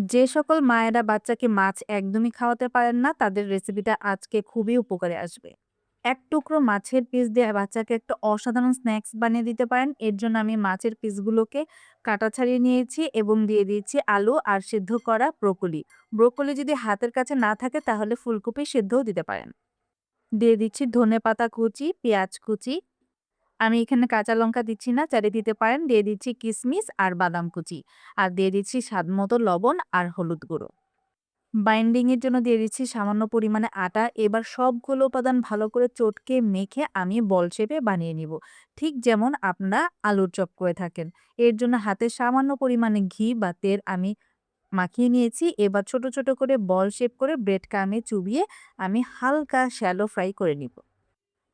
যে সকল মায়েরা বাচ্চাকে মাছ একদমই খাওয়াতে পারেন না, তাদের রেসিপিটা আজকে খুবই উপকারে আসবে। এক টুকরো মাছের পিস দিয়ে বাচ্চাকে একটা অসাধারণ স্ন্যাক্স বানিয়ে দিতে পারেন। এর জন্য আমি মাছের পিসগুলোকে কাটা ছাড়িয়ে নিয়েছি এবং দিয়ে দিয়েছি আলু আর সিদ্ধ করা ব্রোকলি। ব্রোকলি যদি হাতের কাছে না থাকে তাহলে ফুলকপি সিদ্ধও দিতে পারেন। দিয়ে দিচ্ছি ধনেপাতা কুচি, পেঁয়াজ কুচি। আমি এখানে কাঁচা লঙ্কা দিচ্ছি না, চাইলে দিতে পারেন। দিয়ে দিচ্ছি কিশমিশ আর বাদাম কুচি। আর দিয়ে দিচ্ছি স্বাদমতো লবণ আর হলুদ গুঁড়ো। বাইন্ডিং এর জন্য দিয়ে দিচ্ছি সামান্য পরিমাণে আটা। এবার সবগুলো উপাদান ভালো করে চটকে মেখে আমি বল শেপে বানিয়ে নিব। ঠিক যেমন আপনারা আলুর চপ করে থাকেন। এর জন্য হাতে সামান্য পরিমাণে ঘি বা তেল আমি মাখিয়ে নিয়েছি। এবার ছোট, ছোট করে বল শেপ করে ব্রেড ক্রাম্বে চুবিয়ে আমি হালকা শ্যালো ফ্রাই করে নিব।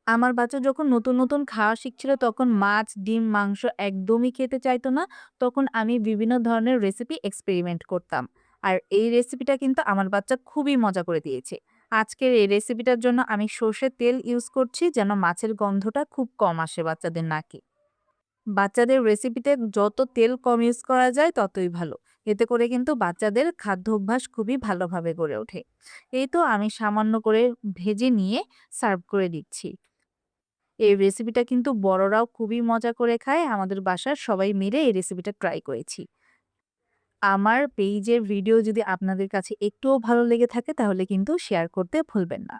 আমার বাচ্চা যখন নতুন, নতুন খাওয়া শিখছিল তখন মাছ, ডিম, মাংস একদমই খেতে চাইতো না। তখন আমি বিভিন্ন ধরনের রেসিপি এক্সপেরিমেন্ট করতাম। আর এই রেসিপিটা কিন্তু আমার বাচ্চা খুবই মজা করে দিয়েছে। আজকের এই রেসিপিটার জন্য আমি সর্ষের তেল ইউজ করছি যেন মাছের গন্ধটা খুব কম আসে বাচ্চাদের নাকে। বাচ্চাদের রেসিপিতে যত তেল কম ইউজ করা যায় ততই ভালো। এতে করে কিন্তু বাচ্চাদের খাদ্য অভ্যাস খুবই ভালোভাবে গড়ে ওঠে। এই তো আমি সামান্য করে ভেজে নিয়ে সার্ভ করে দিচ্ছি। এই রেসিপিটা কিন্তু বড়রাও খুবই মজা করে খায়। আমাদের বাসার সবাই মিলে এই রেসিপিটা ট্রাই করেছি। আমার পেইজের ভিডিও যদি আপনাদের কাছে একটুও ভালো লেগে থাকে তাহলে কিন্তু শেয়ার করতে ভুলবেন না।